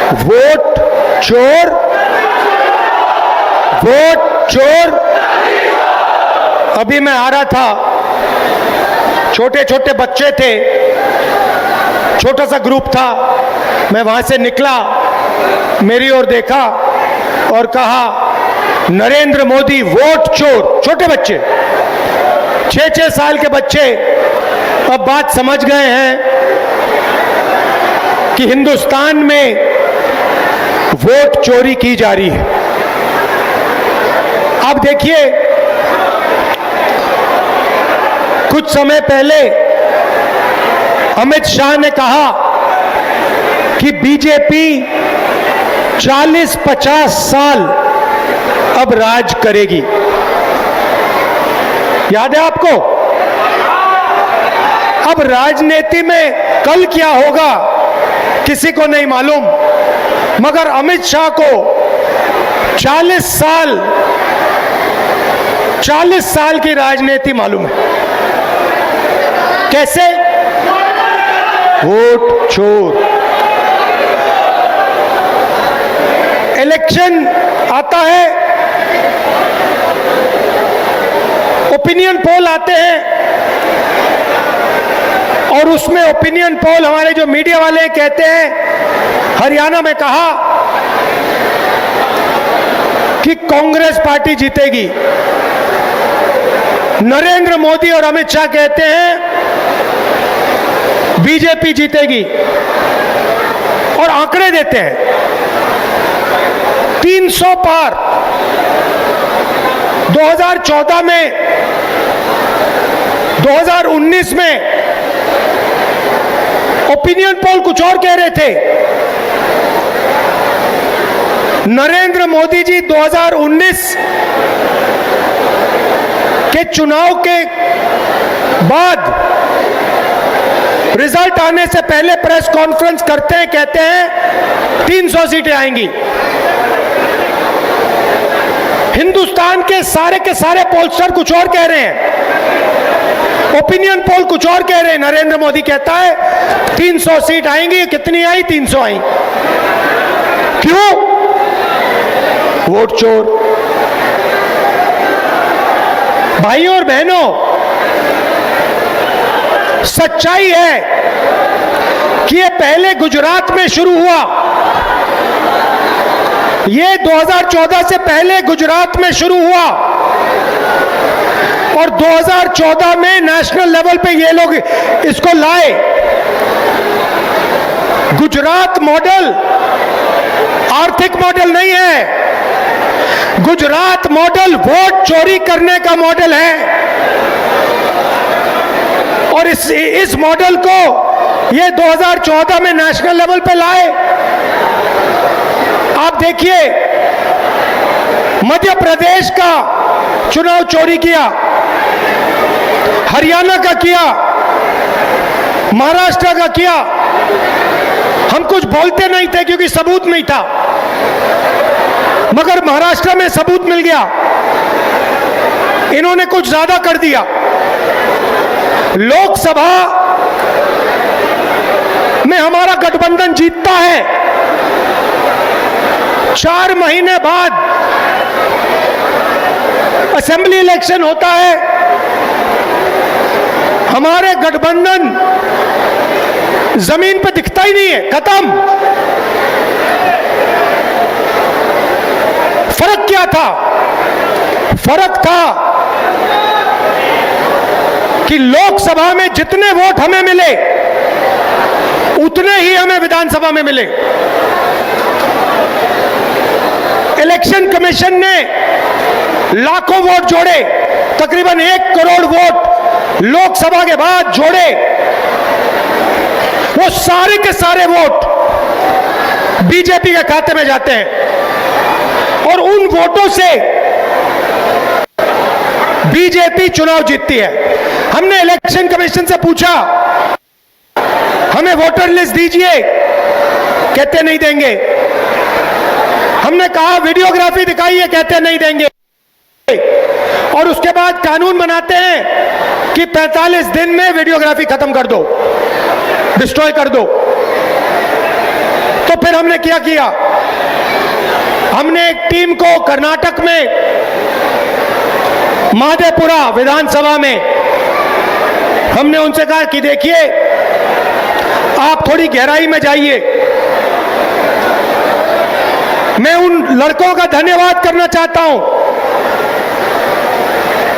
Vote चोर, vote चोर। अभी मैं आ रहा था, छोटे छोटे बच्चे थे, छोटा सा ग्रुप था, मैं वहां से निकला, मेरी ओर देखा और कहा नरेंद्र मोदी वोट चोर। छोटे बच्चे, 6-6 साल के बच्चे अब बात समझ गए हैं कि हिंदुस्तान में वोट चोरी की जा रही है। अब देखिए, कुछ समय पहले अमित शाह ने कहा कि बीजेपी 40-50 साल अब राज करेगी। याद है आपको? अब राजनीति में कल क्या होगा किसी को नहीं मालूम, मगर अमित शाह को 40 साल की राजनीति मालूम है। कैसे? वोट चोर। इलेक्शन आता है, ओपिनियन पोल आते हैं और उसमें ओपिनियन पोल हमारे जो मीडिया वाले कहते हैं, हरियाणा में कहा कि कांग्रेस पार्टी जीतेगी। नरेंद्र मोदी और अमित शाह कहते हैं बीजेपी जीतेगी और आंकड़े देते हैं 300 पार। 2014 में, 2019 में ओपिनियन पोल कुछ और कह रहे थे। नरेंद्र मोदी जी 2019 के चुनाव के बाद रिजल्ट आने से पहले प्रेस कॉन्फ्रेंस करते हैं, कहते हैं 300 सीटें आएंगी। हिंदुस्तान के सारे पोलस्टर कुछ और कह रहे हैं, ओपिनियन पोल कुछ और कह रहे हैं। नरेंद्र मोदी कहता है 300 सीट आएंगी। कितनी आई? 300 आई। क्यों? वोट चोर। भाइयों और बहनों, सच्चाई है कि ये पहले गुजरात में शुरू हुआ। ये 2014 से पहले गुजरात में शुरू हुआ और 2014 में नेशनल लेवल पे ये लोग इसको लाए। गुजरात मॉडल आर्थिक मॉडल नहीं है, गुजरात मॉडल वोट चोरी करने का मॉडल है। और इस मॉडल को ये 2014 में नेशनल लेवल पे लाए। आप देखिए, मध्य प्रदेश का चुनाव चोरी किया, हरियाणा का किया, महाराष्ट्र का किया। हम कुछ बोलते नहीं थे क्योंकि सबूत नहीं था, मगर महाराष्ट्र में सबूत मिल गया। इन्होंने कुछ ज्यादा कर दिया। लोकसभा में हमारा गठबंधन जीतता है, 4 महीने बाद असेंबली इलेक्शन होता है, हमारे गठबंधन जमीन पे दिखता ही नहीं है, खत्म। फर्क क्या था? फर्क था कि लोकसभा में जितने वोट हमें मिले उतने ही हमें विधानसभा में मिले। इलेक्शन कमीशन ने लाखों वोट जोड़े, तकरीबन 1 करोड़ वोट लोकसभा के बाद जोड़े। वो सारे के सारे वोट बीजेपी के खाते में जाते हैं और उन वोटों से बीजेपी चुनाव जीतती है। हमने इलेक्शन कमीशन से पूछा, हमें वोटर लिस्ट दीजिए, कहते नहीं देंगे। हमने कहा वीडियोग्राफी दिखाइए, कहते नहीं देंगे। और उसके बाद कानून बनाते हैं कि 45 दिन में वीडियोग्राफी खत्म कर दो, डिस्ट्रॉय कर दो। तो फिर हमने क्या किया, हमने एक टीम को कर्नाटक में महादेपुरा विधानसभा में हमने उनसे कहा कि देखिए आप थोड़ी गहराई में जाइए। मैं उन लड़कों का धन्यवाद करना चाहता हूं।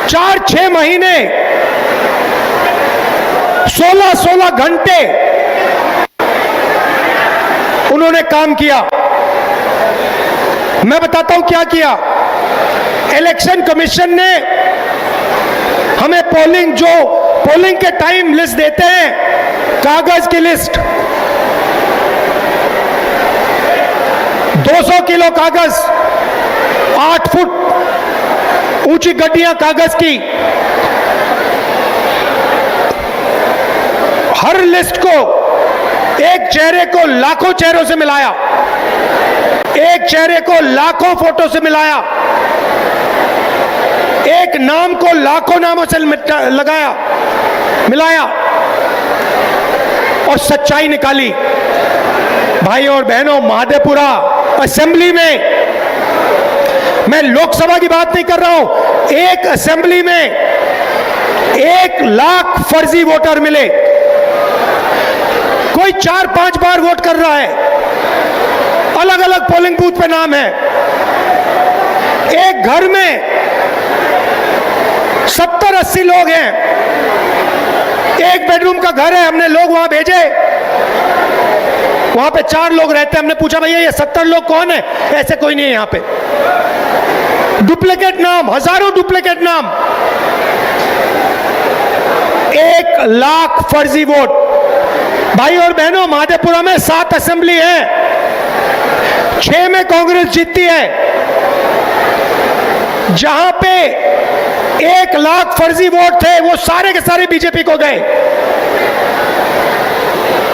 4-6 महीने 16-16 घंटे उन्होंने काम किया। मैं बताता हूं क्या किया। इलेक्शन कमीशन ने हमें पोलिंग के टाइम लिस्ट देते हैं, कागज की लिस्ट, 200 किलो कागज, 8 फुट ऊंची गड्डियां कागज की। हर लिस्ट को, एक चेहरे को लाखों चेहरों से मिलाया, एक चेहरे को लाखों फोटो से मिलाया, एक नाम को लाखों नामों से मिलाया और सच्चाई निकाली। भाई और बहनों, महादेपुरा असेंबली में, मैं लोकसभा की बात नहीं कर रहा हूं, एक असेंबली में 1 लाख फर्जी वोटर मिले। कोई 4-5 बार वोट कर रहा है, अलग अलग पोलिंग बूथ पे नाम है। एक घर में 70-80 लोग हैं, एक बेडरूम का घर है, हमने लोग वहां भेजे, वहां पे 4 लोग रहते हैं। हमने पूछा भैया ये 70 लोग कौन है? ऐसे कोई नहीं है यहां पे। डुप्लीकेट नाम, हजारों डुप्लीकेट नाम, 1 लाख फर्जी वोट। भाई और बहनों, महादेपुरा में 7 असेंबली है, 6 में कांग्रेस जीतती है। जहां पे 1 लाख फर्जी वोट थे वो सारे के सारे बीजेपी को गए,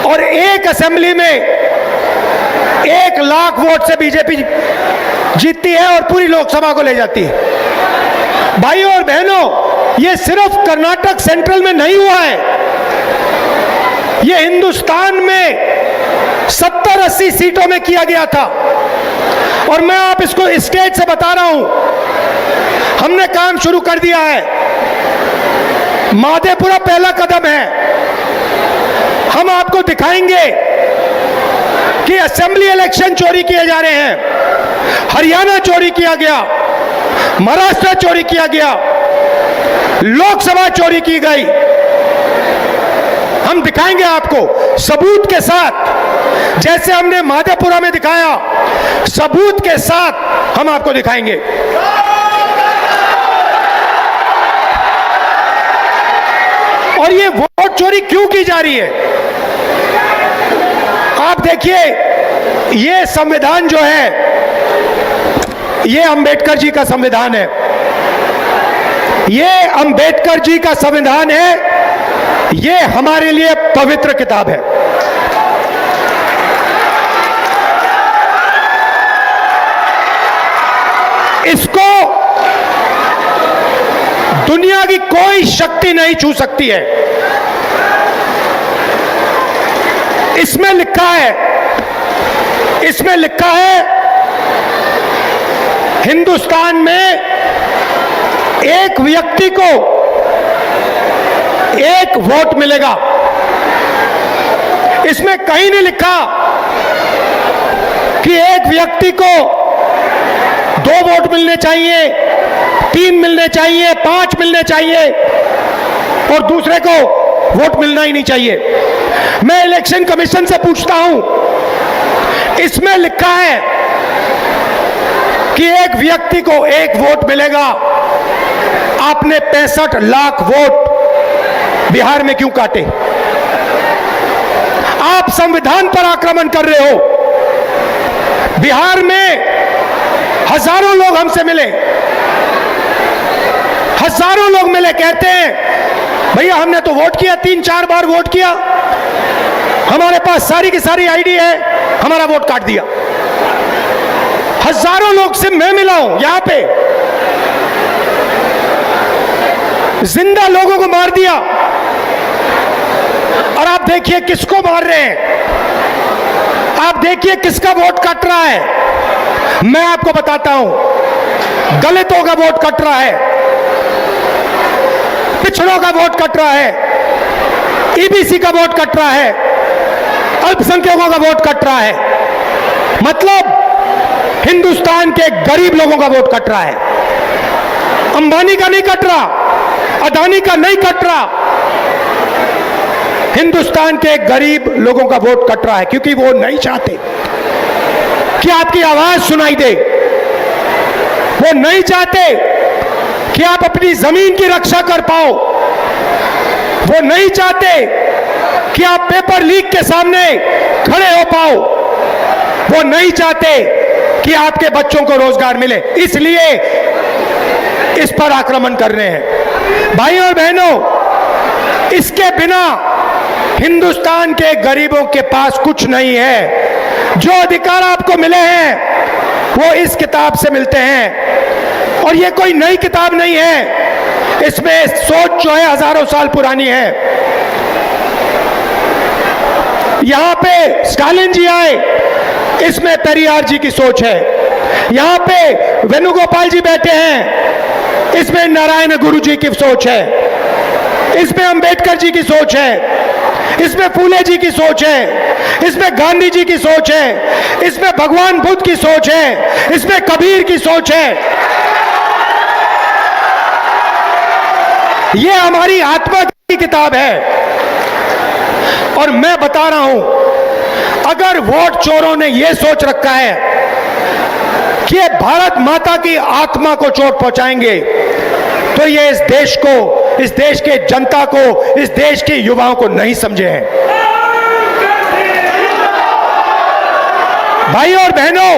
और एक असेंबली में 1 लाख वोट से बीजेपी जीतती है और पूरी लोकसभा को ले जाती है। भाई और बहनों, ये सिर्फ कर्नाटक सेंट्रल में नहीं हुआ है, ये हिंदुस्तान में 70-80 सीटों में किया गया था। और मैं आप इसको स्टेज से बता रहा हूं, हमने काम शुरू कर दिया है। महादेपुरा पहला कदम है। हम आपको दिखाएंगे कि असेंबली इलेक्शन चोरी किए जा रहे हैं, हरियाणा चोरी किया गया, महाराष्ट्र चोरी किया गया, लोकसभा चोरी की गई। हम दिखाएंगे आपको सबूत के साथ, जैसे हमने महादेपुरा में दिखाया, सबूत के साथ हम आपको दिखाएंगे। और ये वोट चोरी क्यों की जा रही है? आप देखिए, ये संविधान जो है, ये अंबेडकर जी का संविधान है, ये अंबेडकर जी का संविधान है, ये हमारे लिए पवित्र किताब है। इसको दुनिया की कोई शक्ति नहीं छू सकती है। इसमें लिखा है हिंदुस्तान में एक व्यक्ति को 1 वोट मिलेगा। इसमें कहीं नहीं लिखा कि एक व्यक्ति को 2 वोट मिलने चाहिए, 3 मिलने चाहिए, 5 मिलने चाहिए और दूसरे को वोट मिलना ही नहीं चाहिए। मैं इलेक्शन कमीशन से पूछता हूं, इसमें लिखा है कि एक व्यक्ति को 1 वोट मिलेगा। आपने 65 लाख वोट बिहार में क्यों काटे? आप संविधान पर आक्रमण कर रहे हो। बिहार में हजारों लोग हमसे मिले, हजारों लोग मिले, कहते हैं भैया हमने तो वोट किया, 3-4 बार वोट किया, हमारे पास सारी की सारी आईडी है, हमारा वोट काट दिया। हजारों लोग से मैं मिला हूं, यहां पे जिंदा लोगों को मार दिया। और आप देखिए किसको मार रहे हैं। आप देखिए किसका वोट कट रहा है। मैं आपको बताता हूं, दलितों का वोट कट रहा है, पिछड़ों का वोट कट रहा है, ईबीसी का वोट कट रहा है, अल्पसंख्यकों का वोट कट रहा है। मतलब हिंदुस्तान के गरीब लोगों का वोट कट रहा है। अंबानी का नहीं कट रहा, अदानी का नहीं कट रहा, हिंदुस्तान के गरीब लोगों का वोट कट रहा है, क्योंकि वो नहीं चाहते कि आपकी आवाज सुनाई दे। वो नहीं चाहते कि आप अपनी जमीन की रक्षा कर पाओ। वो नहीं चाहते कि आप पेपर लीक के सामने खड़े हो पाओ। वो नहीं चाहते कि आपके बच्चों को रोजगार मिले, इसलिए इस पर आक्रमण कर रहे हैं। भाइयों और बहनों, इसके बिना हिंदुस्तान के गरीबों के पास कुछ नहीं है। जो अधिकार आपको मिले हैं वो इस किताब से मिलते हैं, और ये कोई नई किताब नहीं है। इसमें सोच जो है हजारों साल पुरानी है। यहां पे स्टालिन जी आए, इसमें पेरियार जी की सोच है। यहां पे वेणुगोपाल जी बैठे हैं, इसमें नारायण गुरु जी की सोच है। इसमें अंबेडकर जी की सोच है, इसमें फूले जी की सोच है, इसमें गांधी जी की सोच है, इसमें भगवान बुद्ध की सोच है, इसमें कबीर की सोच है। ये हमारी आत्मा की किताब है। और मैं बता रहा हूं, अगर वोट चोरों ने यह सोच रखा है कि ये भारत माता की आत्मा को चोट पहुंचाएंगे, तो ये इस देश को, इस देश के जनता को, इस देश के युवाओं को नहीं समझे हैं। भाइयों और बहनों,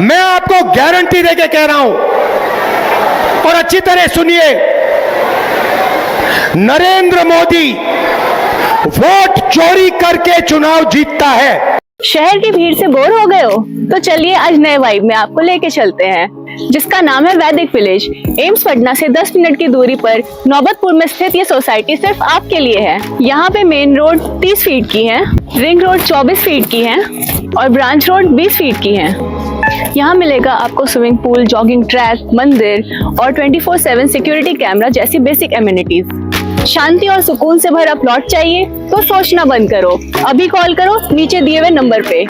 मैं आपको गारंटी देके कह रहा हूं, और अच्छी तरह सुनिए, नरेंद्र मोदी वोट चोरी करके चुनाव जीतता है। शहर की भीड़ से बोर हो गए हो? तो चलिए आज नए वाइब में आपको लेके चलते हैं, जिसका नाम है वैदिक विलेज। एम्स पटना से 10 मिनट की दूरी पर नौबतपुर में स्थित ये सोसाइटी सिर्फ आपके लिए है। यहाँ पे मेन रोड 30 फीट की है, रिंग रोड 24 फीट की है और ब्रांच रोड 20 फीट की है। यहाँ मिलेगा आपको स्विमिंग पूल, जॉगिंग ट्रैक, मंदिर और 24/7 सिक्योरिटी कैमरा जैसी बेसिक एमिनिटीज। शांति और सुकून से भरा प्लॉट चाहिए तो सोचना बंद करो, अभी कॉल करो नीचे दिए हुए नंबर पे।